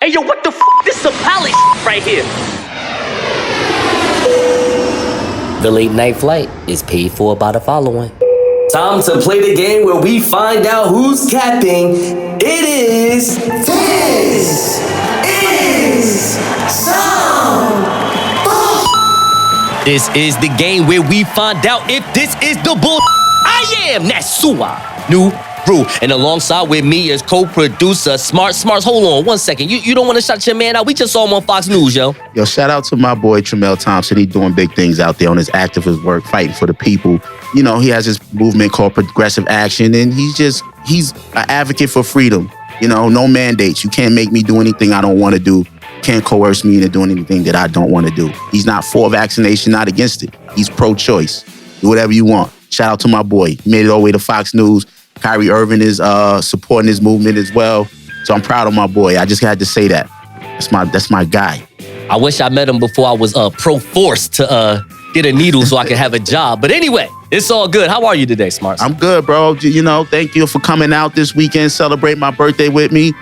Hey, yo, what the f***? This is a pilot right here. The late night flight is paid for by the following. Time to play the game where we find out who's capping. It is This Is Some This is the game where we find out if this is the bull. I am Nasua, new brew, and alongside with me is co-producer Smartz. Hold on 1 second. You don't want to shout your man out? We just saw him on Fox News, yo. Yo, shout out to my boy Tremel Thompson. He's doing big things out there on his activist work, fighting for the people. You know, he has this movement called Progressive Action, and he's an advocate for freedom. You know, no mandates. You can't make me do anything I don't want to do. Can't coerce me into doing anything that I don't want to do. He's not for vaccination, not against it. He's pro-choice. Do whatever you want. Shout out to my boy. He made it all the way to Fox News. Kyrie Irving is supporting his movement as well. So I'm proud of my boy. I just had to say that. That's my guy. I wish I met him before I was pro-forced to get a needle so I could have a job. But anyway, it's all good. How are you today, Smartz? I'm good, bro. You know, thank you for coming out this weekend, celebrate my birthday with me.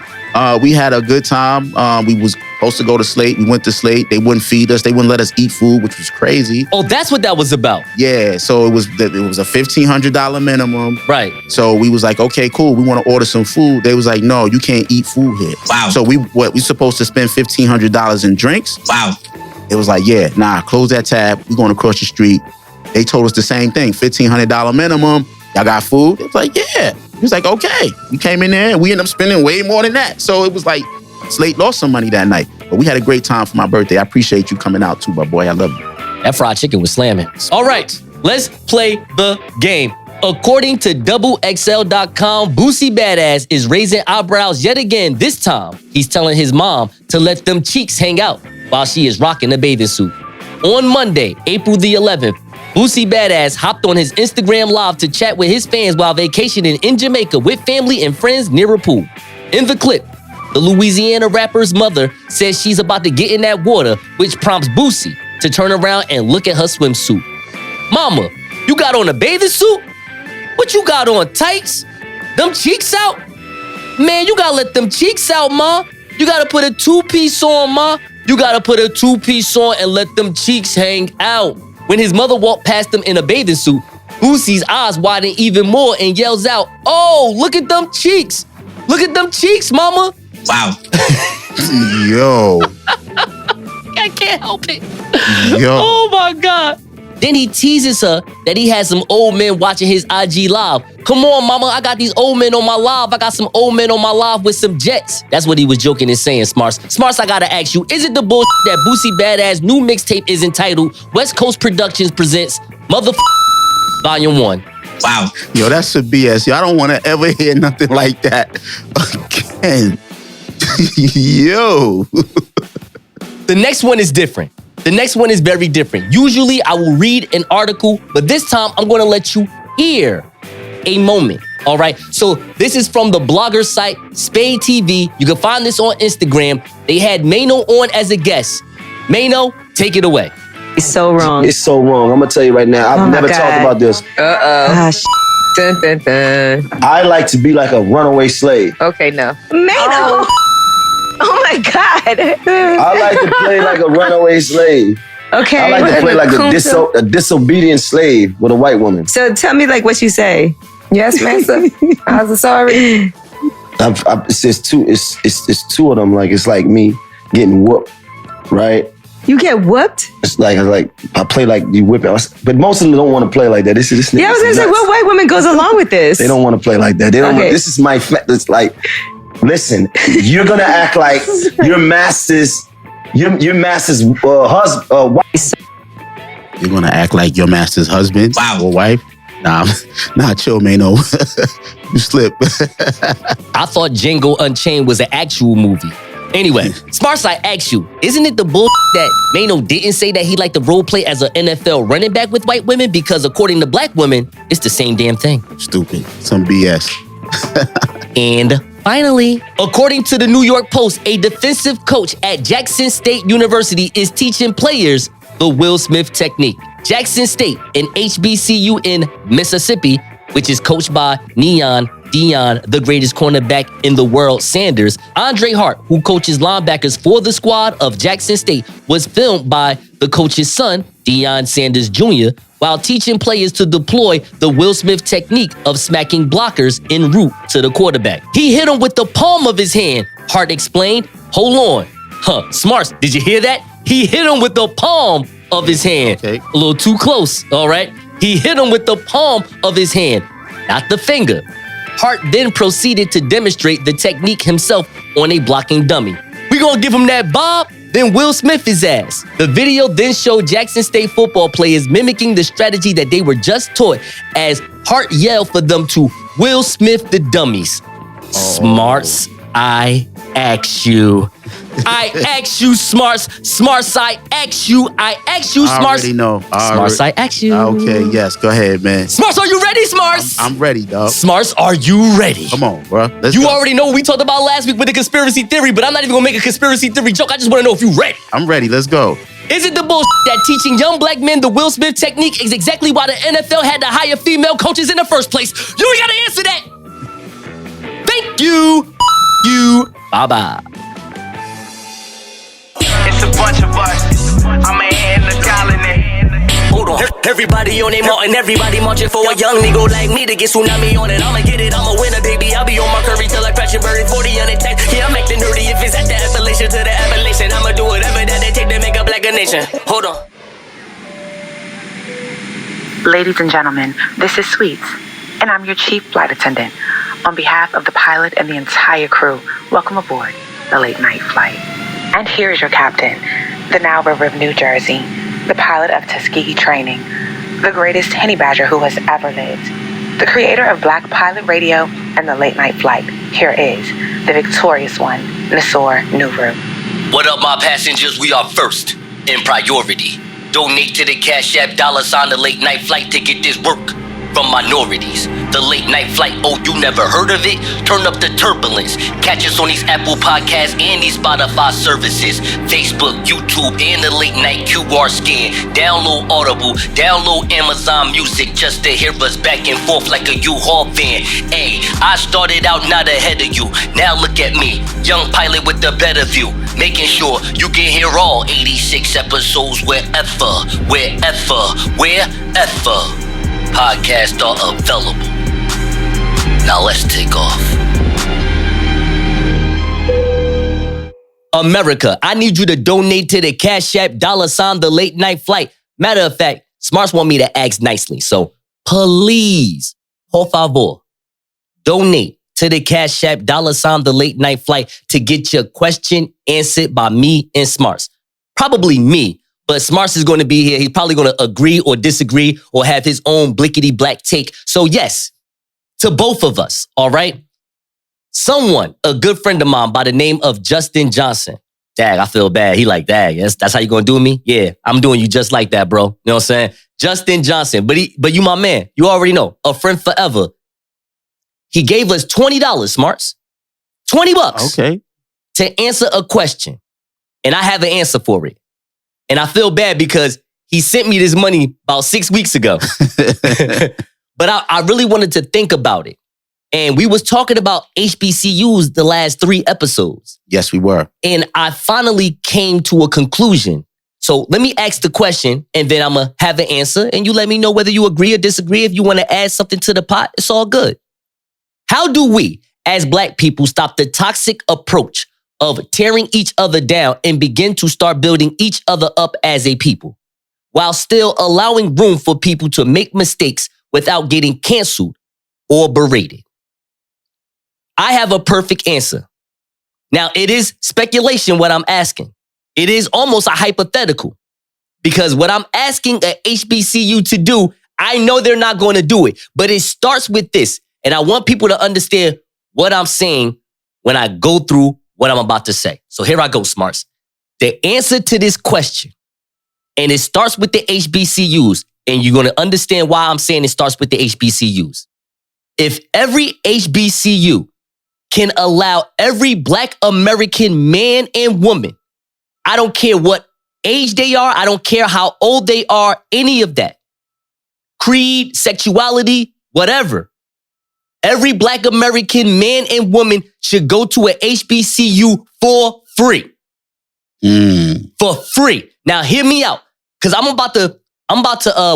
We had a good time. We was supposed to go to Slate. We went to Slate. They wouldn't feed us. They wouldn't let us eat food, which was crazy. Oh, that's what that was about. Yeah, so it was a $1,500 minimum. Right. So we was like, okay, cool. We want to order some food. They was like, no, you can't eat food here. Wow. So we supposed to spend $1,500 in drinks. Wow. It was like, yeah, nah, close that tab. We're going across the street. They told us the same thing, $1,500 minimum. Y'all got food? It was like, yeah. He was like, okay. We came in there and we ended up spending way more than that. So it was like, Slate lost some money that night. But we had a great time for my birthday. I appreciate you coming out too, my boy. I love you. That fried chicken was slamming. All right, let's play the game. According to XXL.com, Boosie Badazz is raising eyebrows yet again. This time, he's telling his mom to let them cheeks hang out while she is rocking a bathing suit. On Monday, April the 11th, Boosie Badazz hopped on his Instagram Live to chat with his fans while vacationing in Jamaica with family and friends near a pool. In the clip, the Louisiana rapper's mother says she's about to get in that water, which prompts Boosie to turn around and look at her swimsuit. Mama, you got on a bathing suit? What you got on, tights? Them cheeks out? Man, you gotta let them cheeks out, ma. You gotta put a two-piece on, ma. You gotta put a two-piece on and let them cheeks hang out. When his mother walked past him in a bathing suit, Boosie's eyes widen even more and yells out, "Oh, look at them cheeks. Look at them cheeks, mama." Wow. Yo. I can't help it. Yo. Oh my God. Then he teases her that he has some old men watching his IG live. Come on, mama, I got these old men on my live. I got some old men on my live with some jets. That's what he was joking and saying, Smartz. Smartz, I gotta ask you, is it the bullshit that Boosie Badazz new mixtape is entitled West Coast Productions Presents Volume 1? Wow. Yo, that's some BS. Yo, I don't want to ever hear nothing like that again. Yo. The next one is different. The next one is very different. Usually I will read an article, but this time I'm going to let you hear a moment. All right. So this is from the blogger site Spade TV. You can find this on Instagram. They had Maino on as a guest. Maino, take it away. It's so wrong. It's so wrong. I'm gonna tell you right now. I've never talked about this. Dun, dun, dun. I like to be like a runaway slave. Okay, no. Maino! Oh my God. I like to play like a runaway slave. Okay. I like to play like a disobedient slave with a white woman. So tell me like what you say. Yes, master. I'm so sorry. It's two of them. Like it's like me getting whooped, right? You get whooped? It's like I play like you whip it, but most of them don't want to play like that. This yeah, I was gonna say, what white woman goes along with this? They don't want to play like that. They don't. Okay. This is my. It's like, listen, you're gonna act like your master's husband. Wife. You're gonna act like your master's husband or wife? Nah, chill, Maino. You slip. I thought Django Unchained was an actual movie. Anyway, Smartz, I asked you, isn't it the bull that Maino didn't say that he liked to role play as an NFL running back with white women? Because according to black women, it's the same damn thing. Stupid. Some BS. And finally, according to the New York Post, a defensive coach at Jackson State University is teaching players the Will Smith technique. Jackson State, an HBCU in Mississippi, which is coached by Neon Deion, the greatest cornerback in the world, Sanders, Andre Hart, who coaches linebackers for the squad of Jackson State, was filmed by the coach's son, Deion Sanders Jr., while teaching players to deploy the Will Smith technique of smacking blockers en route to the quarterback. He hit him with the palm of his hand, Hart explained. Hold on. Smartz, did you hear that? He hit him with the palm of his hand. Okay. A little too close, all right? He hit him with the palm of his hand, not the finger. Hart then proceeded to demonstrate the technique himself on a blocking dummy. We gonna give him that bob, then Will Smith his ass. The video then showed Jackson State football players mimicking the strategy that they were just taught as Hart yelled for them to Will Smith the dummies. Smartz, I ask you. I ask you, Smartz. Smartz, I ask you. I ask you, Smartz. I already know. Smartz, I ask you. Okay, yes, go ahead, man. Smartz, are you ready, Smartz? I'm ready, dog. Smartz, are you ready? Come on, bro. Let's You go. already know what we talked about last week with the conspiracy theory, but I'm not even gonna make a conspiracy theory joke. I just wanna know if you ready. I'm ready. Let's go. Is it the bullshit that teaching young black men the Will Smith technique is exactly why the NFL had to hire female coaches in the first place? You ain't gotta answer that. Thank you. You. Bye-bye. It's a bunch of us. I'm a in the colony. Hold on. Everybody on their mountain, everybody marching for a young nigga like me to get tsunami on it. I'ma get it, I'ma win it, baby. I'll be on my curry till I crash and bury 40 on the tech. Yeah, I'm acting nerdy if it's at the Appalachian to the Appalachian. I'ma do whatever that they take to make a black a nation. Hold on. Ladies and gentlemen, this is Sweets, and I'm your chief flight attendant. On behalf of the pilot and the entire crew, welcome aboard the late night flight. And here's your captain, the Nile River of New Jersey, the pilot of Tuskegee Training, the greatest honey badger who has ever lived, the creator of Black Pilot Radio and the late night flight. Here is the victorious one, Nasor Nuru. What up, my passengers? We are first in priority. Donate to the Cash App $ the late night flight to get this work from minorities. The late night flight, oh, you never heard of it? Turn up the turbulence. Catch us on these Apple Podcasts and these Spotify services. Facebook, YouTube, and the late night QR scan. Download Audible, download Amazon Music just to hear us back and forth like a U-Haul van. Hey, I started out not ahead of you. Now look at me, young pilot with the better view. Making sure you can hear all 86 episodes wherever podcasts are available. Now let's take off. America, I need you to donate to the Cash App $ the late night flight. Matter of fact, Smartz want me to ask nicely. So please, por favor, donate to the Cash App $ the late night flight to get your question answered by me and Smartz. Probably me. But Smartz is going to be here. He's probably going to agree or disagree or have his own blickety black take. So yes, to both of us, all right? Someone, a good friend of mine by the name of Justin Johnson. Dag, I feel bad. He like, dag, that's how you going to do me? Yeah, I'm doing you just like that, bro. You know what I'm saying? Justin Johnson. But you my man. You already know. A friend forever. He gave us $20, Smartz. $20. Okay. To answer a question. And I have an answer for it. And I feel bad because he sent me this money about 6 weeks ago. But I really wanted to think about it. And we was talking about HBCUs the last 3 episodes. Yes, we were. And I finally came to a conclusion. So let me ask the question and then I'm going to have an answer. And you let me know whether you agree or disagree. If you want to add something to the pot, it's all good. How do we, as Black people, stop the toxic approach of tearing each other down and begin to start building each other up as a people, while still allowing room for people to make mistakes without getting canceled or berated? I have a perfect answer. Now, it is speculation what I'm asking. It is almost a hypothetical because what I'm asking a HBCU to do, I know they're not going to do it, but it starts with this. And I want people to understand what I'm saying when I go through what I'm about to say. So here I go, Smartz. The answer to this question, and it starts with the HBCUs, and you're going to understand why I'm saying it starts with the HBCUs. If every HBCU can allow every Black American man and woman, I don't care what age they are, I don't care how old they are, any of that, creed, sexuality, whatever, Every Black American man and woman should go to a HBCU for free. For free. Now, hear me out, because I'm about to,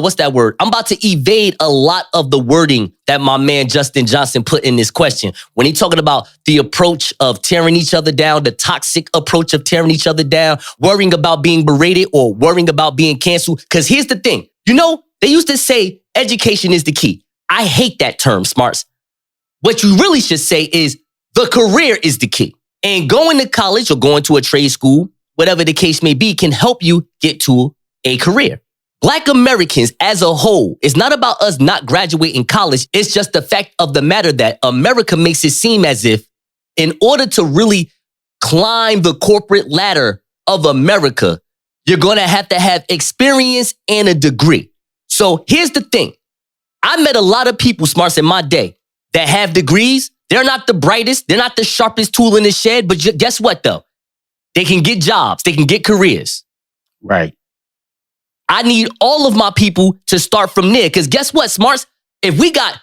what's that word? I'm about to evade a lot of the wording that my man Justin Johnson put in this question. When he's talking about the approach of tearing each other down, the toxic approach of tearing each other down, worrying about being berated or worrying about being canceled. Because here's the thing. You know, they used to say education is the key. I hate that term, Smartz. What you really should say is the career is the key. And going to college or going to a trade school, whatever the case may be, can help you get to a career. Black Americans as a whole, it's not about us not graduating college. It's just the fact of the matter that America makes it seem as if in order to really climb the corporate ladder of America, you're going to have experience and a degree. So here's the thing. I met a lot of people, Smartz, in my day that have degrees. They're not the brightest. They're not the sharpest tool in the shed. But guess what, though? They can get jobs. They can get careers. Right. I need all of my people to start from there. Because guess what, Smartz? If we got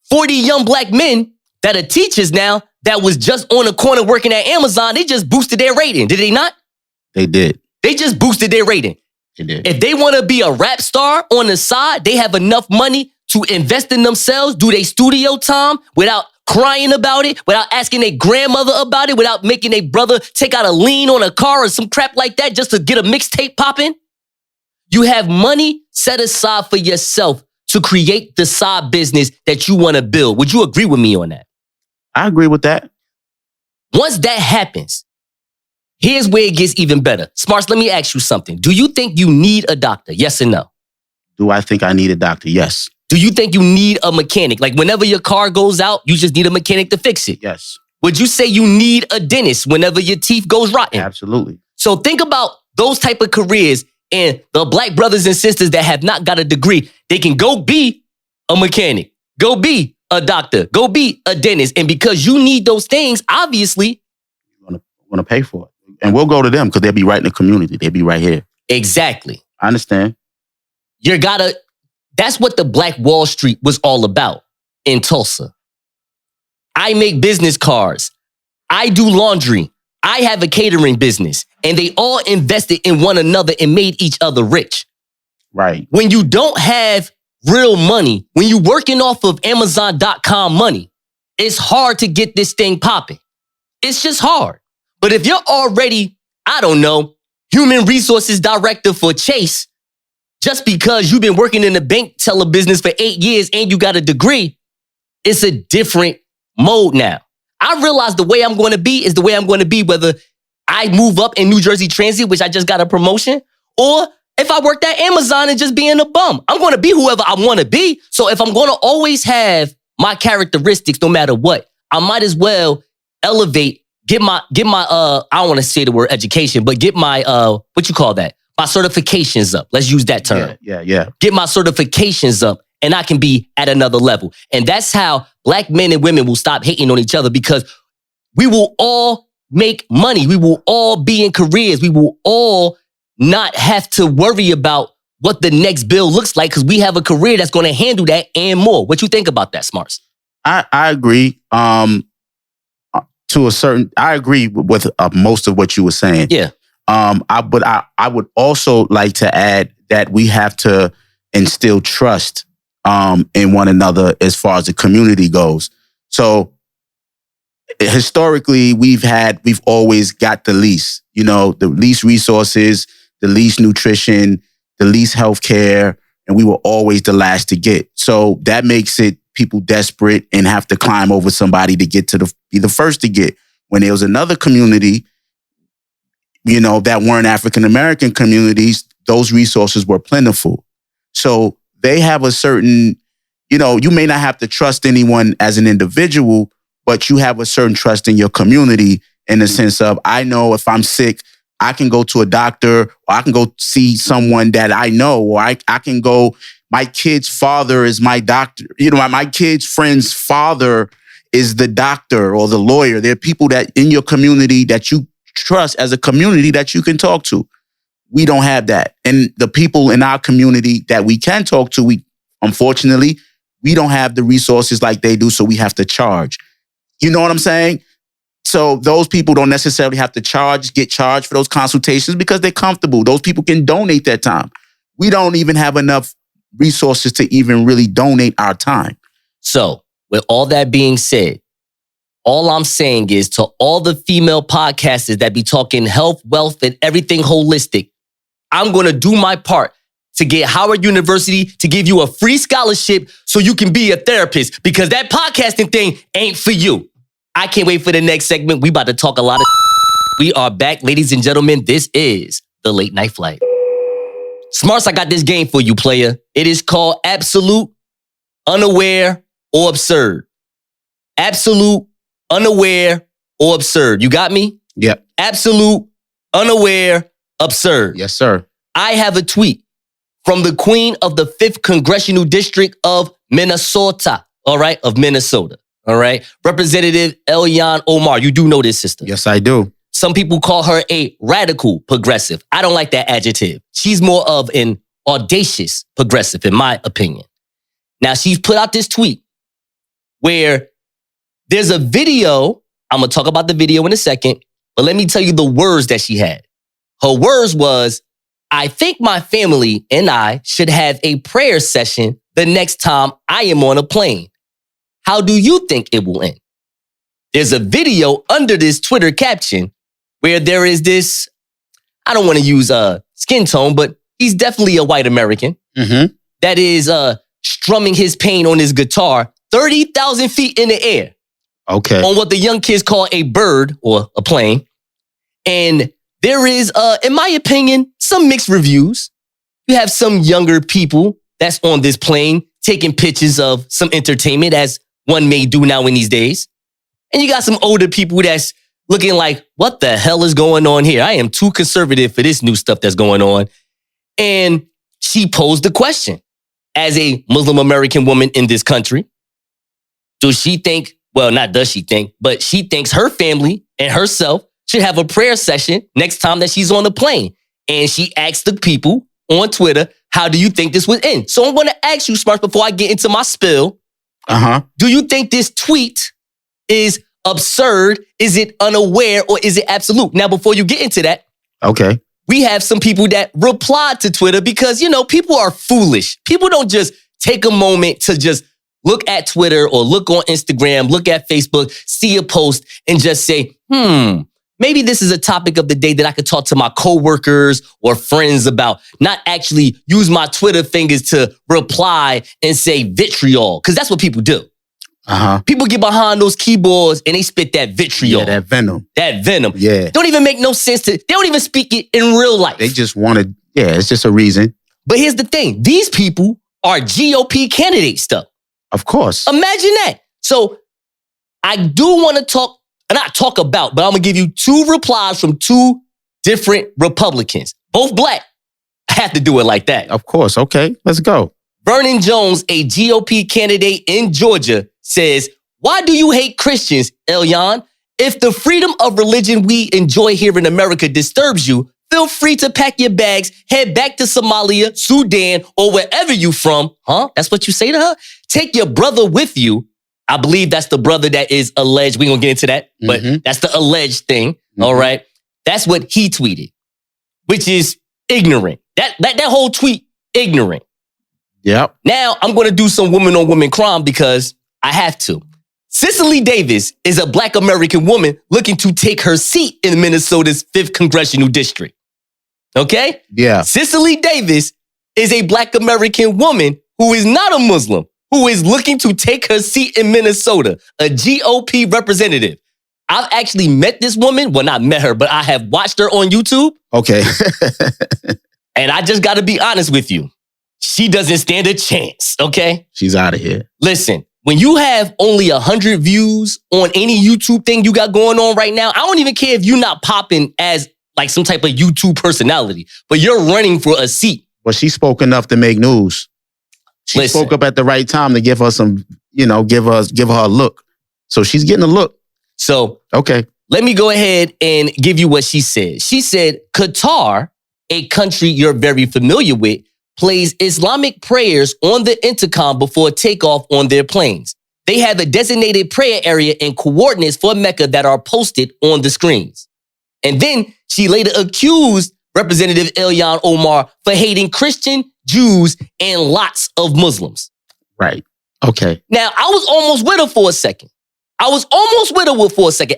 40 young Black men that are teachers now that was just on the corner working at Amazon, they just boosted their rating. Did they not? They did. They just boosted their rating. They did. If they want to be a rap star on the side, they have enough money to invest in themselves, do their studio time without crying about it, without asking their grandmother about it, without making their brother take out a lien on a car or some crap like that just to get a mixtape popping. You have money set aside for yourself to create the side business that you want to build. Would you agree with me on that? I agree with that. Once that happens, here's where it gets even better. Smartz, let me ask you something. Do you think you need a doctor? Yes or no? Do I think I need a doctor? Yes. Do you think you need a mechanic? Like whenever your car goes out, you just need a mechanic to fix it? Yes. Would you say you need a dentist whenever your teeth goes rotten? Absolutely. So think about those type of careers and the Black brothers and sisters that have not got a degree. They can go be a mechanic, go be a doctor, go be a dentist. And because you need those things, obviously, you're gonna pay for it. And we'll go to them because they'll be right in the community. They'll be right here. Exactly. I understand. That's what the Black Wall Street was all about in Tulsa. I make business cards. I do laundry. I have a catering business. And they all invested in one another and made each other rich. Right. When you don't have real money, when you're working off of Amazon.com money, it's hard to get this thing popping. It's just hard. But if you're already, I don't know, human resources director for Chase, just because you've been working in the bank teller business for 8 years and you got a degree, it's a different mode now. I realize the way I'm going to be is the way I'm going to be, whether I move up in New Jersey Transit, which I just got a promotion, or if I worked at Amazon and just being a bum. I'm going to be whoever I want to be. So if I'm going to always have my characteristics no matter what, I might as well elevate, get my I don't want to say the word education, but get my what you call that? My certifications up. Let's use that term. Yeah. Get my certifications up and I can be at another level. And that's how Black men and women will stop hating on each other, because we will all make money. We will all be in careers. We will all not have to worry about what the next bill looks like because we have a career that's going to handle that and more. What you think about that, Smartz? I agree. I agree with most of what you were saying. Yeah. I would also like to add that we have to instill trust in one another as far as the community goes. So historically, we've always got the least, the least resources, the least nutrition, the least healthcare, and we were always the last to get. So that makes it people desperate and have to climb over somebody to get be the first to get. When there was another community, that weren't African-American communities, those resources were plentiful. So they have a certain, you may not have to trust anyone as an individual, but you have a certain trust in your community in the sense of, I know if I'm sick, I can go to a doctor, or I can go see someone that I know, or I can go, my kid's father is my doctor. My kid's friend's father is the doctor or the lawyer. There are people that in your community that you trust as a community that you can talk to. We don't have that. And the people in our community that we can talk to, unfortunately, we don't have the resources like they do, so we have to charge. You know what I'm saying? So those people don't necessarily have to get charged for those consultations because they're comfortable. Those people can donate their time. We don't even have enough resources to even really donate our time. So, with all that being said, all I'm saying is to all the female podcasters that be talking health, wealth, and everything holistic, I'm going to do my part to get Howard University to give you a free scholarship so you can be a therapist, because that podcasting thing ain't for you. I can't wait for the next segment. We about to talk a lot of We are back, ladies and gentlemen. This is the Late Night Flight. Smartz, I got this game for you, player. It is called Absolute, Unaware, or Absurd. Absolute, unaware, or absurd. You got me? Yep. Absolute, unaware, absurd. Yes, sir. I have a tweet from the Queen of the 5th Congressional District of Minnesota. All right? Of Minnesota. All right? Representative Ilhan Omar. You do know this, sister. Yes, I do. Some people call her a radical progressive. I don't like that adjective. She's more of an audacious progressive, in my opinion. Now, she's put out this tweet where there's a video. I'm going to talk about the video in a second, but let me tell you the words that she had. Her words was, I think my family and I should have a prayer session the next time I am on a plane. How do you think it will end? There's a video under this Twitter caption where there is this, I don't want to use skin tone, but he's definitely a white American that is strumming his pain on his guitar 30,000 feet in the air. Okay. On what the young kids call a bird or a plane. And there is, in my opinion, some mixed reviews. You have some younger people that's on this plane taking pictures of some entertainment, as one may do now in these days. And you got some older people that's looking like, what the hell is going on here? I am too conservative for this new stuff that's going on. And she posed the question, as a Muslim American woman in this country, does she think, well, not does she think, but she thinks her family and herself should have a prayer session next time that she's on the plane. And she asked the people on Twitter, how do you think this would end? So I'm going to ask you, Smartz, before I get into my spill, do you think this tweet is absurd? Is it unaware, or is it absolute? Now, before you get into that, okay, we have some people that replied to Twitter because, you know, people are foolish. People don't just take a moment to just look at Twitter or look on Instagram, look at Facebook, see a post and just say, maybe this is a topic of the day that I could talk to my coworkers or friends about, not actually use my Twitter fingers to reply and say vitriol, because that's what people do. People get behind those keyboards and they spit that vitriol. Yeah, that venom. That venom. Yeah. Don't even make no sense they don't even speak it in real life. They just wanted, it's just a reason. But here's the thing. These people are GOP candidates, though. Of course. Imagine that. So I do want to not talk about, but I'm going to give you 2 replies from 2 different Republicans, both black. I have to do it like that. Of course. Okay, let's go. Vernon Jones, a GOP candidate in Georgia, says, why do you hate Christians, Ilhan? If the freedom of religion we enjoy here in America disturbs you, feel free to pack your bags, head back to Somalia, Sudan, or wherever you from. That's what you say to her? Take your brother with you. I believe that's the brother that is alleged. We ain't gonna get into that, but that's the alleged thing. All right. That's what he tweeted, which is ignorant. That whole tweet, ignorant. Yep. Now I'm gonna do some woman on woman crime because I have to. Cicely Davis is a black American woman looking to take her seat in Minnesota's 5th Congressional District. Okay? Yeah. Cicely Davis is a black American woman who is not a Muslim, who is looking to take her seat in Minnesota, a GOP representative. I've actually met this woman. Well, not met her, but I have watched her on YouTube. Okay. And I just got to be honest with you. She doesn't stand a chance, okay? She's out of here. Listen, when you have only 100 views on any YouTube thing you got going on right now, I don't even care if you're not popping as like some type of YouTube personality, but you're running for a seat. But she spoke enough to make news. She spoke up at the right time to give her some, give her a look. So she's getting a look. So, okay. Let me go ahead and give you what she said. She said, Qatar, a country you're very familiar with, plays Islamic prayers on the intercom before takeoff on their planes. They have a designated prayer area and coordinates for Mecca that are posted on the screens. And then she later accused Representative Ilhan Omar for hating Christian, Jews, and lots of Muslims. Right. Okay. Now, I was almost with her for a second.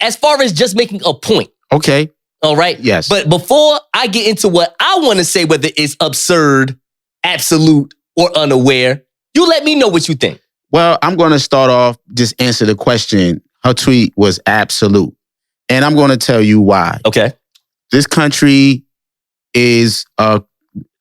As far as just making a point. Okay. All right? Yes. But before I get into what I want to say, whether it's absurd, absolute, or unaware, you let me know what you think. Well, I'm going to start off, just answer the question. Her tweet was absolute. And I'm going to tell you why. Okay. This country is a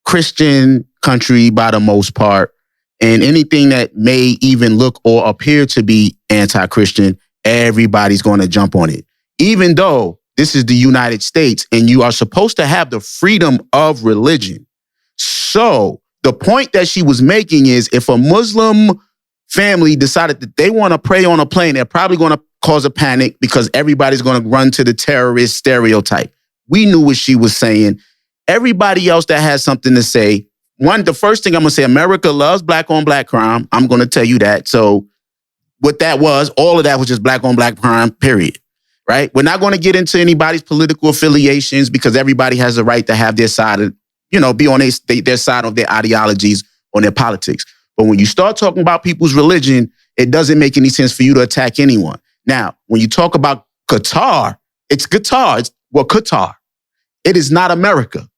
Christian country by the most part. And anything that may even look or appear to be anti-Christian, everybody's going to jump on it. Even though this is the United States and you are supposed to have the freedom of religion. So the point that she was making is if a Muslim family decided that they want to pray on a plane, they're probably going to cause a panic because everybody's going to run to the terrorist stereotype. We knew what she was saying. Everybody else that has something to say, the first thing I'm going to say, America loves black on black crime. I'm going to tell you that. So what that was, all of that was just black on black crime, period. Right? We're not going to get into anybody's political affiliations because everybody has a right to have their side of, be on their side of their ideologies, on their politics. But when you start talking about people's religion, it doesn't make any sense for you to attack anyone. Now, when you talk about Qatar, it's Qatar. It's Qatar. It is not America.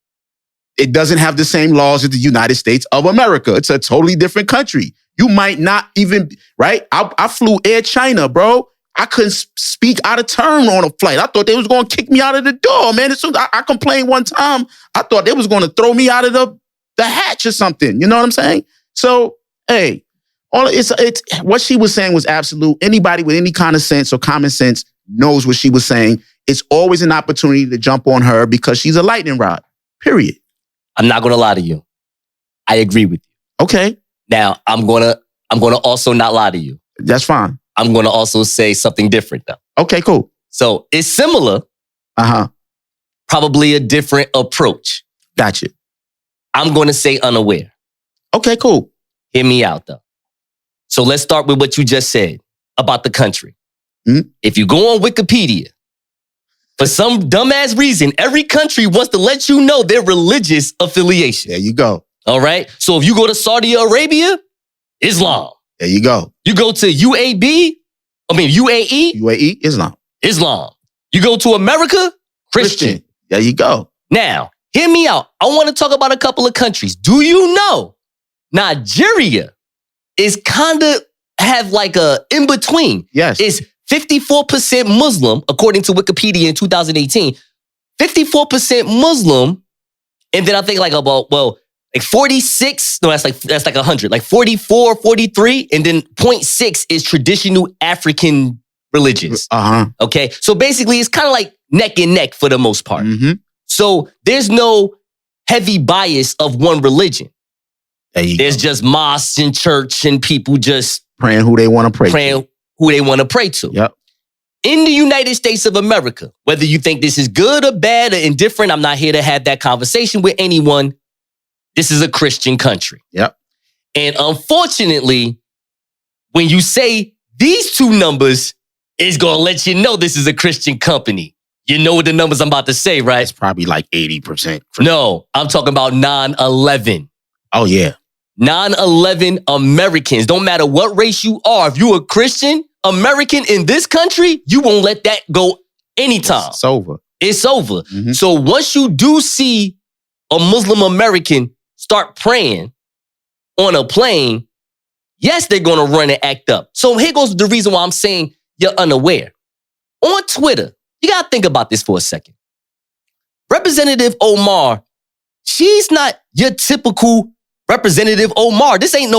It doesn't have the same laws as the United States of America. It's a totally different country. You might not even, right? I flew Air China, bro. I couldn't speak out of turn on a flight. I thought they was going to kick me out of the door, man. As soon as I complained one time, I thought they was going to throw me out of the hatch or something. You know what I'm saying? So, hey, it's what she was saying was absolute. Anybody with any kind of sense or common sense knows what she was saying. It's always an opportunity to jump on her because she's a lightning rod, period. I'm not going to lie to you. I agree with you. Okay. Now, I'm going to also not lie to you. That's fine. I'm going to also say something different though. Okay, cool. So it's similar. Probably a different approach. Gotcha. I'm going to say unaware. Okay, cool. Hear me out though. So let's start with what you just said about the country. Mm-hmm. If you go on Wikipedia, for some dumbass reason, every country wants to let you know their religious affiliation. There you go. All right. So if you go to Saudi Arabia, Islam. There you go. You go to UAE, Islam. Islam. You go to America, Christian. There you go. Now, hear me out. I want to talk about a couple of countries. Do you know Nigeria is kind of have like a in between? Yes. It's 54% Muslim, according to Wikipedia in 2018. 54% Muslim, and then I think like 46, no, that's like 100, like 44, 43, and then 0.6 is traditional African religions. Okay, so basically it's kind of like neck and neck for the most part. Mm-hmm. So there's no heavy bias of one religion. There's just mosques and church and people just praying who they want to pray to. Who they want to pray to. Yep. In the United States of America, whether you think this is good or bad or indifferent, I'm not here to have that conversation with anyone. This is a Christian country. Yep. And unfortunately, when you say these two numbers, it's going to let you know this is a Christian company. You know what the numbers I'm about to say, right? It's probably like 80%. No, I'm talking about 9/11. Oh, yeah. 9/11 Americans. Don't matter what race you are. If you're a Christian American in this country, you won't let that go anytime. It's over. It's over. Mm-hmm. So once you do see a Muslim American start praying on a plane, yes, they're going to run and act up. So here goes the reason why I'm saying you're unaware. On Twitter, you got to think about this for a second. Representative Omar, she's not your typical Representative Omar. This ain't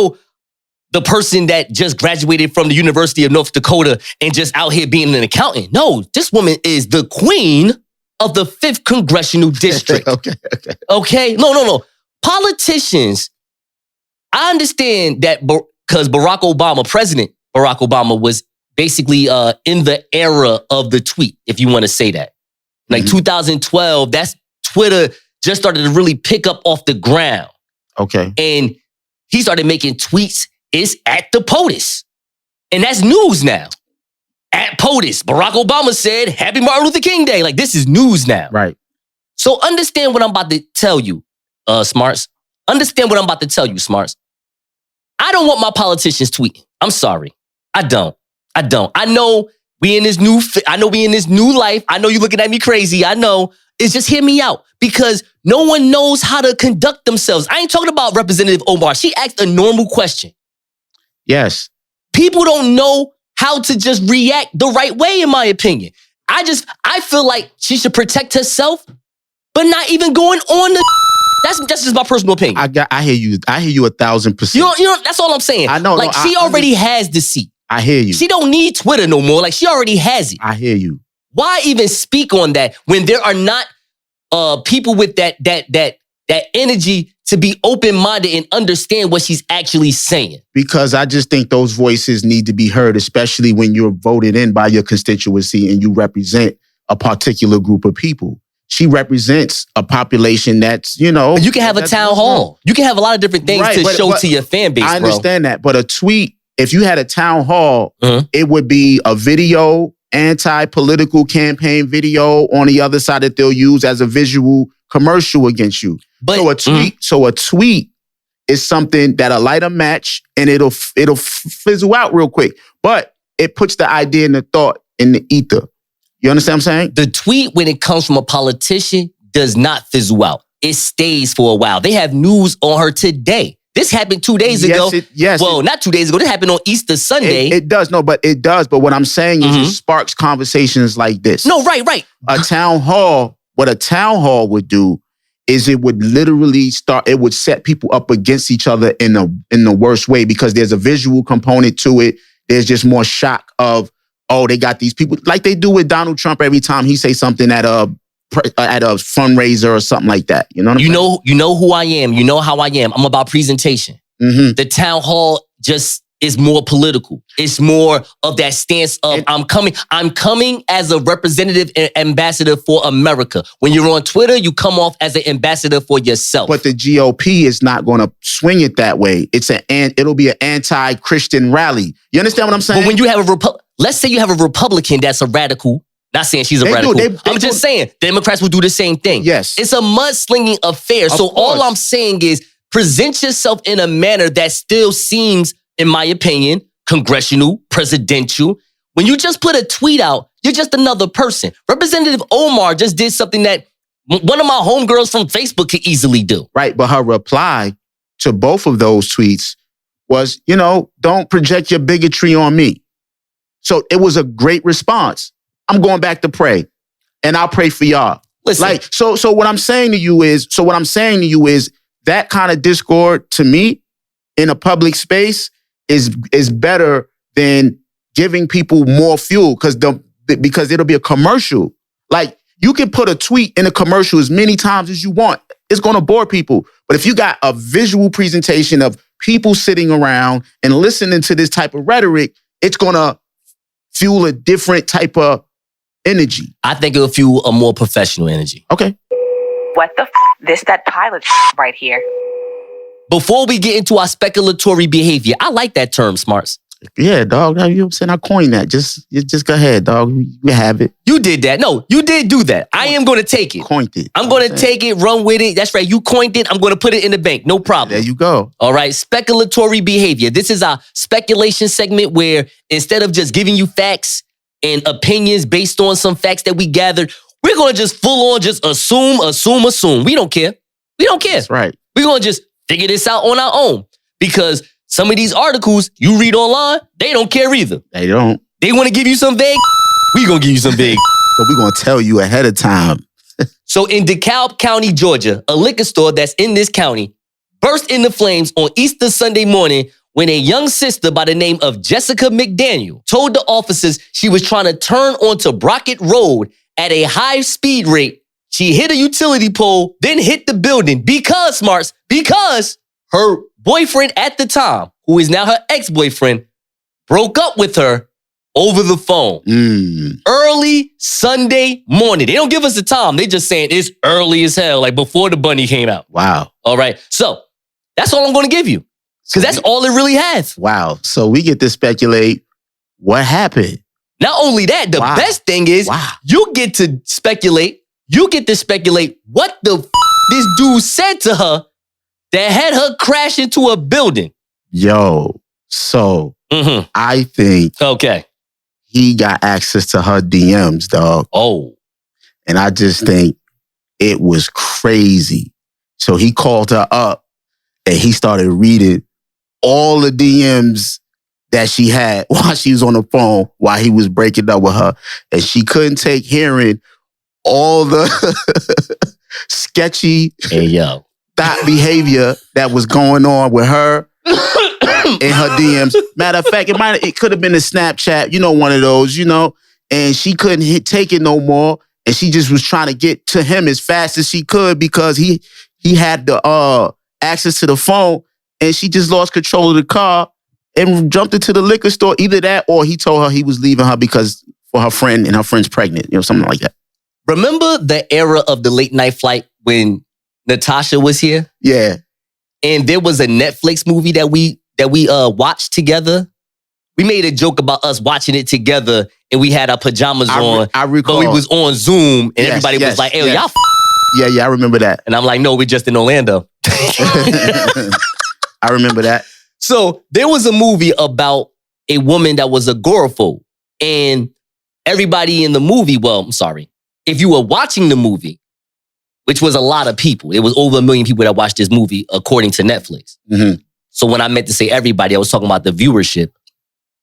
the person that just graduated from the University of North Dakota and just out here being an accountant. No, this woman is the queen of the 5th Congressional District. Okay? No. Politicians, I understand that because President Barack Obama was basically in the era of the tweet, if you want to say that. Like 2012, that's Twitter just started to really pick up off the ground. Okay. And he started making tweets. It's at the POTUS. And that's news now. At POTUS, Barack Obama said, Happy Martin Luther King Day. Like, this is news now. Right. So understand what I'm about to tell you, Smartz. Understand what I'm about to tell you, Smartz. I don't want my politicians tweeting. I'm sorry. I don't. I know we in this new life. I know you're looking at me crazy. I know. It's just hear me out, because no one knows how to conduct themselves. I ain't talking about Representative Omar. She asked a normal question. Yes. People don't know how to just react the right way, in my opinion. I feel like she should protect herself, but not even going on the. That's just my personal opinion. I hear you. I hear you 1,000%. You know, that's all I'm saying. I know. Like, she already has the seat. I hear you. She don't need Twitter no more. Like, she already has it. I hear you. Why even speak on that when there are not people with that energy to be open-minded and understand what she's actually saying? Because I just think those voices need to be heard, especially when you're voted in by your constituency and you represent a particular group of people. She represents a population that's, you know. You can have a town hall. You can have a lot of different things to show to your fan base, I understand that. But a tweet, if you had a town hall, it would be a video, anti-political campaign video on the other side that they'll use as a visual commercial against you. But, so a tweet is something that'll light a match and it'll fizzle out real quick. But it puts the idea and the thought in the ether. You understand what I'm saying? The tweet, when it comes from a politician, does not fizzle out. It stays for a while. They have news on her today. This happened 2 days ago. Not 2 days ago. This happened on Easter Sunday. It does. No, but it does. But what I'm saying is it sparks conversations like this. No, right. A town hall, what a town hall would do is it would literally it would set people up against each other in the worst way, because there's a visual component to it. There's just more shock of, oh, they got these people, like they do with Donald Trump every time he say something at a fundraiser or something like that. You know what I'm saying? You know who I am. You know how I am. I'm about presentation. The town hall just is more political. It's more of that stance of I'm coming as a representative and ambassador for America. When you're on Twitter, you come off as an ambassador for yourself. But the GOP is not going to swing it that way. It'll be an anti-Christian rally. You understand what I'm saying? But when you have let's say you have a Republican that's a radical. Not saying she's a radical. I'm just saying Democrats will do the same thing. Yes. It's a mudslinging affair. So all I'm saying is present yourself in a manner that still seems, in my opinion, congressional, presidential. When you just put a tweet out, you're just another person. Representative Omar just did something that one of my homegirls from Facebook could easily do. Right, but her reply to both of those tweets was, don't project your bigotry on me. So it was a great response. I'm going back to pray, and I'll pray for y'all. Listen. So what I'm saying to you is that kind of discord to me in a public space is better than giving people more fuel, because it'll be a commercial. Like, you can put a tweet in a commercial as many times as you want. It's going to bore people. But if you got a visual presentation of people sitting around and listening to this type of rhetoric, it's going to fuel a different type of energy. I think it'll fuel a more professional energy. Okay. What the that pilot right here. Before we get into our speculatory behavior, I like that term, Smartz. Yeah, dog. You know what I'm saying? I coined that. Just go ahead, dog. We have it. You did that. No, you did do that. I am going to take it. Coined it. I'm going to take it, run with it. That's right. You coined it. I'm going to put it in the bank. No problem. There you go. All right. Speculatory behavior. This is our speculation segment where instead of just giving you facts and opinions based on some facts that we gathered, we're going to just full on just assume. We don't care. That's right. We're going to just figure this out on our own, because some of these articles you read online, they don't care either. They don't. They want to give you some vague. We're going to give you some vague. But we're going to tell you ahead of time. So in DeKalb County, Georgia, a liquor store that's in this county burst into flames on Easter Sunday morning when a young sister by the name of Jessica McDaniel told the officers she was trying to turn onto Brockett Road at a high speed rate. She hit a utility pole, then hit the building because her boyfriend at the time, who is now her ex-boyfriend, broke up with her over the phone. Early Sunday morning. They don't give us the time. They just saying it's early as hell, like before the bunny came out. Wow. All right. So That's all I'm going to give you. Because that's all it really has. Wow. So we get to speculate what happened. Not only that, the best thing is you get to speculate. You get to speculate what the this dude said to her that had her crash into a building. Yo, so I think he got access to her DMs, dog. Oh. And I just think it was crazy. So he called her up and he started reading all the DMs that she had while she was on the phone, while he was breaking up with her. And she couldn't take hearing all the sketchy thought behavior that was going on with her in her DMs. Matter of fact, it could have been a Snapchat, one of those, and she couldn't take it no more. And she just was trying to get to him as fast as she could because he had the access to the phone, and she just lost control of the car and jumped into the liquor store. Either that or he told her he was leaving her because for her friend and her friend's pregnant, something like that. Remember the era of the late night flight when Natasha was here? Yeah. And there was a Netflix movie that we watched together. We made a joke about us watching it together, and we had our pajamas on. I recall. But we was on Zoom, and everybody was like, "Hey, y'all." Yeah, I remember that. And I'm like, "No, we're just in Orlando." I remember that. So there was a movie about a woman that was agoraphobe, and everybody in the movie. Well, I'm sorry, if you were watching the movie, which was a lot of people, it was over 1 million people that watched this movie according to Netflix. Mm-hmm. So when I meant to say everybody, I was talking about the viewership.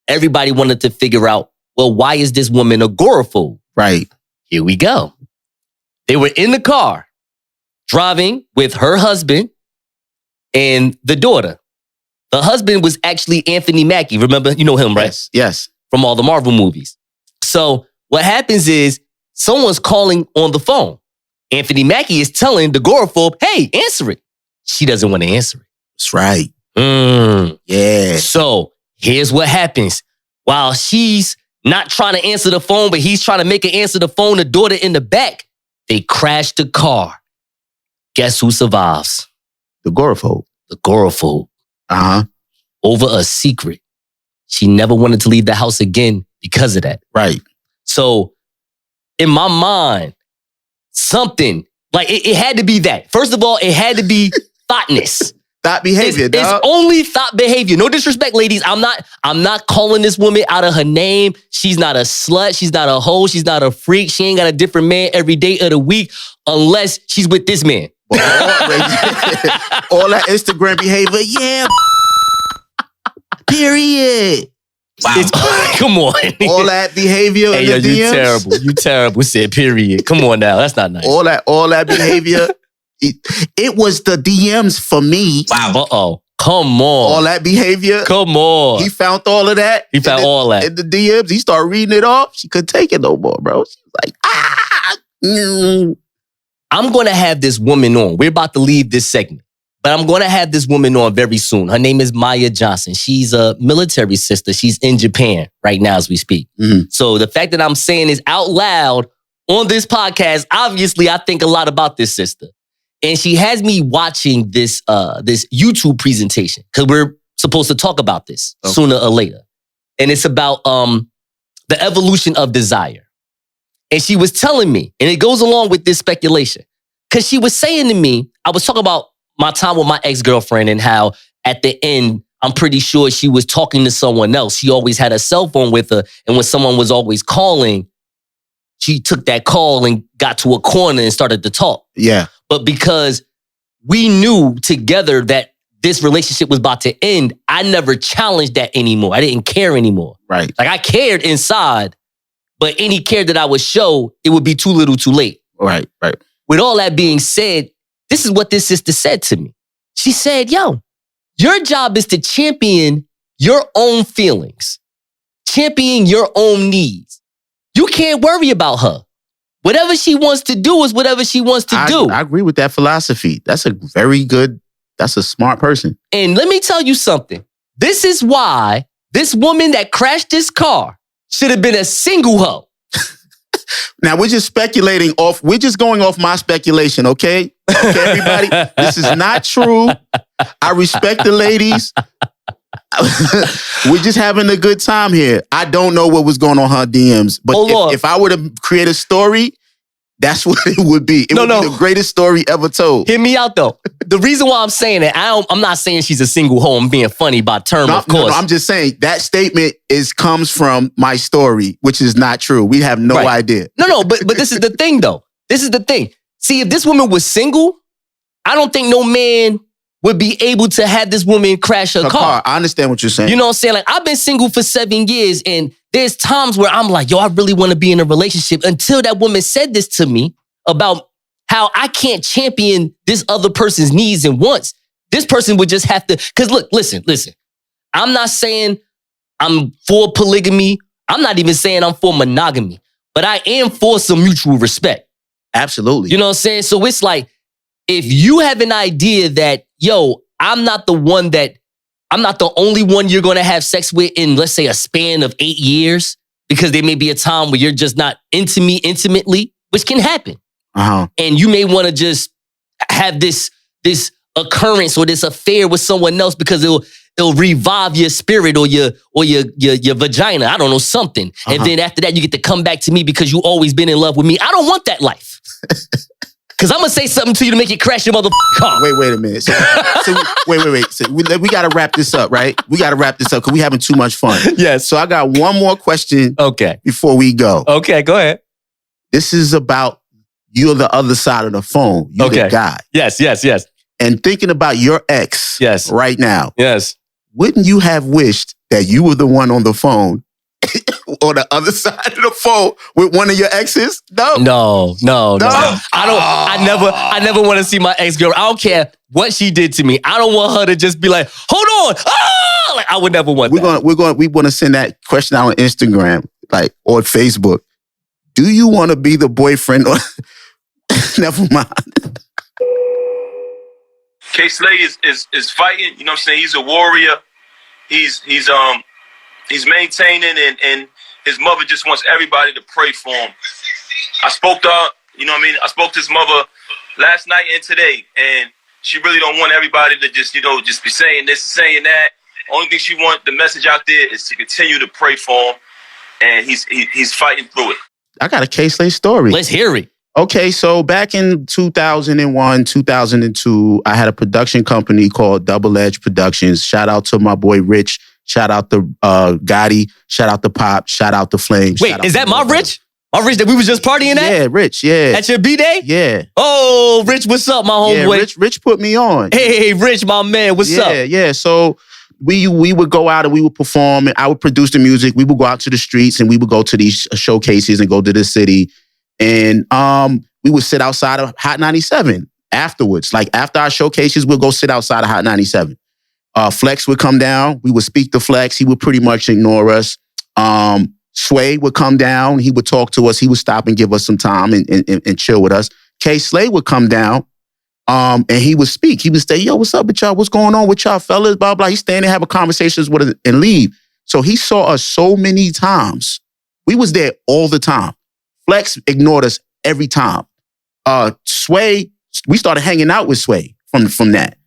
Everybody wanted to figure out, well, why is this woman agoraphobe? Right. Here we go. They were in the car driving with her husband and the daughter. The husband was actually Anthony Mackie. Remember, you know him, right? Yes. From all the Marvel movies. So what happens is someone's calling on the phone. Anthony Mackie is telling the agoraphobe, hey, answer it. She doesn't want to answer it. That's right. Yeah. So here's what happens. While she's not trying to answer the phone, but he's trying to make her answer the phone, the daughter in the back, they crash the car. Guess who survives? The agoraphobe. The agoraphobe. Over a secret. She never wanted to leave the house again because of that. Right. So in my mind, something, like it had to be that. First of all, it had to be thoughtness. Thought behavior, It's only thought behavior. No disrespect, ladies. I'm not calling this woman out of her name. She's not a slut. She's not a hoe. She's not a freak. She ain't got a different man every day of the week unless she's with this man. All that Instagram behavior, yeah. Period. Wow. Come on. All that behavior. Hey, yo, you terrible. You terrible. Said period. Come on now. That's not nice. All that behavior. It was the DMs for me. Wow. Uh-oh. Come on. All that behavior. Come on. He found all of that. He found all that. In the DMs. He started reading it off. She couldn't take it no more, bro. She was like, I'm going to have this woman on. We're about to leave this segment, but I'm going to have this woman on very soon. Her name is Maya Johnson. She's a military sister. She's in Japan right now as we speak. Mm-hmm. So the fact that I'm saying this out loud on this podcast, obviously I think a lot about this sister. And she has me watching this YouTube presentation because we're supposed to talk about this sooner or later. And it's about the evolution of desire. And she was telling me, and it goes along with this speculation, because she was saying to me, I was talking about my time with my ex-girlfriend and how at the end, I'm pretty sure she was talking to someone else. She always had a cell phone with her. And when someone was always calling, she took that call and got to a corner and started to talk. Yeah. But because we knew together that this relationship was about to end, I never challenged that anymore. I didn't care anymore. Right. Like I cared inside, but any care that I would show, it would be too little too late. Right. With all that being said, this is what this sister said to me. She said, yo, your job is to champion your own feelings, champion your own needs. You can't worry about her. Whatever she wants to do is whatever she wants to do. I agree with that philosophy. That's a smart person. And let me tell you something. This is why this woman that crashed this car should have been a single hoe. Now we're just speculating off. We're just going off my speculation, okay? Okay, everybody. This is not true. I respect the ladies. We're just having a good time here. I don't know what was going on her DMs, but if I were to create a story, that's what it would be. It would be the greatest story ever told. Hear me out though. The reason why I'm saying it, I'm not saying she's a single hoe. I'm being funny by term, of course. No, I'm just saying that statement comes from my story, which is not true. We have no idea. No, but this is the thing though. This is the thing. See, if this woman was single, I don't think no man would be able to have this woman crash her car. I understand what you're saying. You know what I'm saying? Like, I've been single for 7 years, and there's times where I'm like, yo, I really want to be in a relationship, until that woman said this to me about how I can't champion this other person's needs and wants. This person would just have to, because look, listen. I'm not saying I'm for polygamy. I'm not even saying I'm for monogamy, but I am for some mutual respect. Absolutely. You know what I'm saying? So it's like, if you have an idea that, yo, I'm not the only one you're going to have sex with in, let's say, a span of 8 years, because there may be a time where you're just not into me intimately, which can happen. And you may want to just have this occurrence or this affair with someone else because it'll revive your spirit or your vagina. I don't know, something. And then after that, you get to come back to me because you always been in love with me. I don't want that life. Because I'm going to say something to you to make it crash your motherfucking car. Wait a minute. Wait. So we got to wrap this up, right? We got to wrap this up because we're having too much fun. Yes. So I got one more question before we go. Okay, go ahead. This is about you're the other side of the phone. You're the guy. Yes. And thinking about your ex right now. Yes. Wouldn't you have wished that you were the one on the phone on the other side of the phone with one of your exes? No. I never want to see my ex-girl. I don't care what she did to me. I don't want her to just be like, hold on. Ah! Like, I would never want that. We want to send that question out on Instagram, like, or Facebook. Do you want to be the boyfriend or never mind. K-Slay is fighting, you know what I'm saying? He's a warrior. He's maintaining, and his mother just wants everybody to pray for him. I spoke to her, you know what I mean? I spoke to his mother last night and today, and she really don't want everybody to just be saying this, saying that. Only thing she wants, the message out there, is to continue to pray for him, and he's fighting through it. I got a K-Slay story. Let's hear it. Okay, so back in 2001, 2002, I had a production company called Double Edge Productions. Shout out to my boy Rich. Shout out to Gotti. Shout out to Pop. Shout out to Flame. Wait, is that my Rich? My Rich that we was just partying at? Yeah, Rich, yeah. At your B-Day? Yeah. Oh, Rich, what's up, my homeboy? Yeah, Rich put me on. Hey, Rich, my man, what's up? Yeah. So we would go out and we would perform, and I would produce the music. We would go out to the streets and we would go to these showcases and go to the city. And we would sit outside of Hot 97 afterwards. Like after our showcases, we'll go sit outside of Hot 97. Flex would come down. We would speak to Flex. He would pretty much ignore us. Sway would come down. He would talk to us. He would stop and give us some time and chill with us. K-Slay would come down and he would speak. He would say, yo, what's up with y'all? What's going on with y'all fellas? Blah, blah. He's staying and having conversations with us and leave. So he saw us so many times. We was there all the time. Flex ignored us every time. Sway, we started hanging out with Sway from that.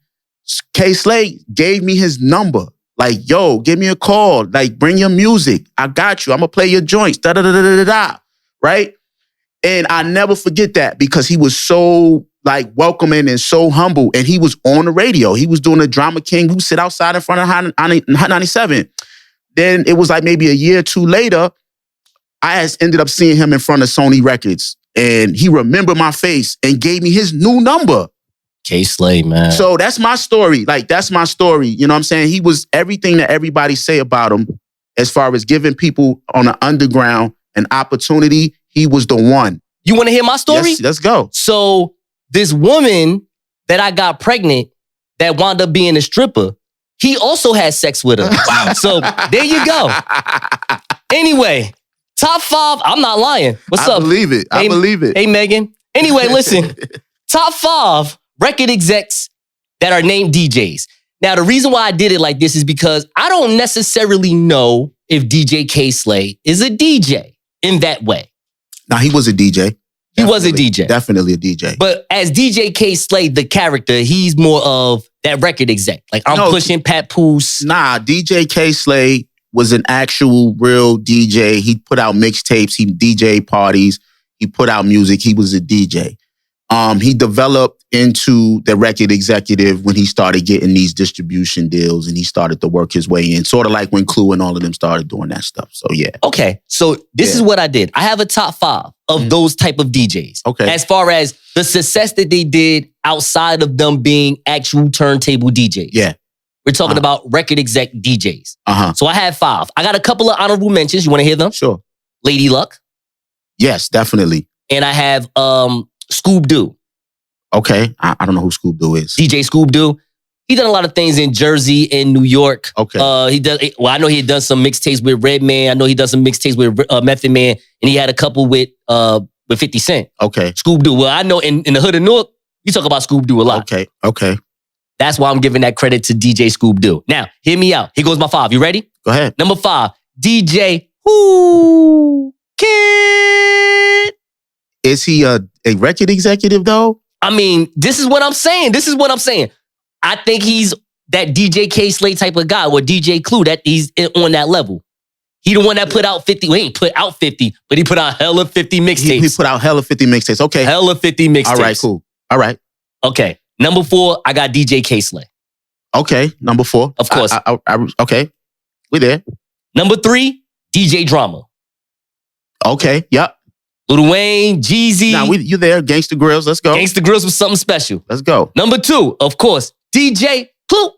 K-Slay gave me his number. Like, yo, give me a call. Like, bring your music. I got you. I'm going to play your joints. Da-da-da-da-da-da. Right? And I never forget that because he was so, like, welcoming and so humble. And he was on the radio. He was doing the Drama King. We would sit outside in front of Hot 97. Then it was like maybe a year or two later, I ended up seeing him in front of Sony Records. And he remembered my face and gave me his new number. K-Slay, man. So that's my story. Like, that's my story. You know what I'm saying? He was everything that everybody say about him as far as giving people on the underground an opportunity. He was the one. You want to hear my story? Yes, let's go. So this woman that I got pregnant that wound up being a stripper, he also had sex with her. Wow. So there you go. Anyway, top 5, I'm not lying. What's up? I believe it. I believe it. Hey, Megan. Anyway, listen. Top 5 record execs that are named DJs. Now, the reason why I did it like this is because I don't necessarily know if DJ K-Slay is a DJ in that way. Now, he was a DJ. He was a DJ. Definitely a DJ. But as DJ K Slade, the character, he's more of that record exec. Like, I'm pushing Pat Poose. Nah, DJ K Slade was an actual real DJ. He put out mixtapes. He DJ parties. He put out music. He was a DJ. He developed into the record executive when he started getting these distribution deals and he started to work his way in. Sort of like when Clue and all of them started doing that stuff. So, yeah. Okay, so this is what I did. I have a top 5 of those type of DJs. Okay. As far as the success that they did outside of them being actual turntable DJs. Yeah. We're talking about record exec DJs. Uh-huh. So I have 5. I got a couple of honorable mentions. You want to hear them? Sure. Lady Luck. Yes, definitely. And I have Scoob Doo. Okay. I don't know who Scoob Doo is. DJ Scoob Doo. He done a lot of things in Jersey and New York. Okay. I know he had done some mixtapes with Redman. I know he done some mixtapes with Method Man. And he had a couple with 50 Cent. Okay. Scoob Doo. Well, I know in the hood of Newark, you talk about Scoob Doo a lot. Okay. That's why I'm giving that credit to DJ Scoob Doo. Now, hear me out. Here goes my 5. You ready? Go ahead. Number 5, DJ Who Kid. Is he a record executive though? I mean, this is what I'm saying. I think he's that DJ K Slade type of guy, or DJ Clue, that he's on that level. He the one that put out 50. Well, he ain't put out 50, but he put out hella 50 mixtapes. He put out hella 50 mixtapes. Okay. Hella 50 mixtapes. All right, cool. All right. Okay. Number 4, I got DJ K Slade. Okay. Number 4. Of course. Okay. We there. Number 3, DJ Drama. Okay. Yep. Lil Wayne, Jeezy. Now, you there. Gangsta Grills. Let's go. Gangsta Grills was something special. Let's go. Number 2, of course, DJ Clue.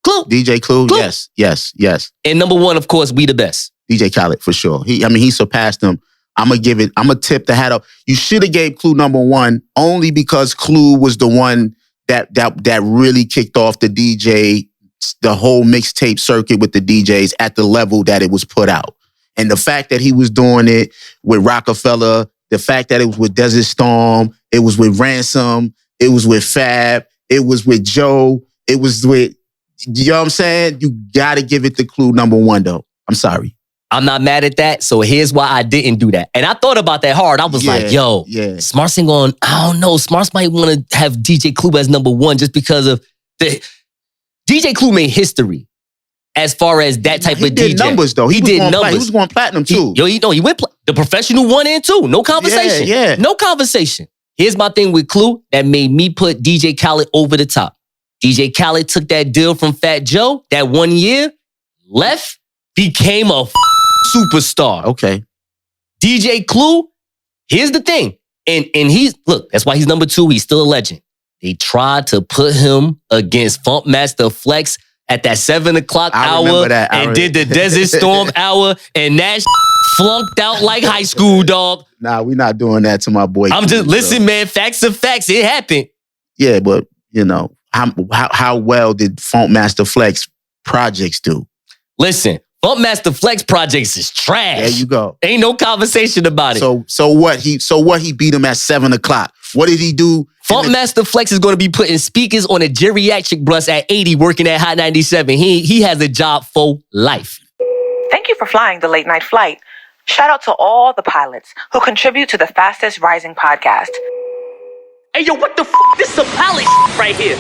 DJ Clue. Yes. And number 1, of course, We the Best. DJ Khaled, for sure. He surpassed him. I'm going to tip the hat up. You should have gave Clue number 1 only because Clue was the one that really kicked off the whole mixtape circuit with the DJs at the level that it was put out. And the fact that he was doing it with Rockefeller, the fact that it was with Desert Storm, it was with Ransom, it was with Fab, it was with Joe, it was with, you know what I'm saying? You got to give it to Clue number 1, though. I'm sorry. I'm not mad at that, so here's why I didn't do that. And I thought about that hard. I was like, Smartz ain't going, I don't know, Smartz might want to have DJ Clue as number 1 just because of the... DJ Clue made history as far as that type of DJ. He did numbers, though. He did numbers. He was going platinum, too. He went the professional 1 and 2. No conversation. Yeah. No conversation. Here's my thing with Clue that made me put DJ Khaled over the top. DJ Khaled took that deal from Fat Joe that 1 year, left, became a superstar. Okay. DJ Clue, here's the thing. And that's why he's number 2. He's still a legend. They tried to put him against Funkmaster Flex at that 7 o'clock hour and did the Desert Storm hour, and that flunked out like high school, dog. Nah, we're not doing that to my boy. Listen, man, facts are facts. It happened. Yeah, but, how well did Funkmaster Flex projects do? Listen, Funkmaster Flex projects is trash. There you go. Ain't no conversation about it. So what? He beat him at 7 o'clock. What did he do? Funkmaster Flex is going to be putting speakers on a geriatric bus at 80 working at Hot 97. He has a job for life. Thank you for flying the late night flight. Shout out to all the pilots who contribute to the fastest rising podcast. Hey, yo, what the f***? This is a pilot right here.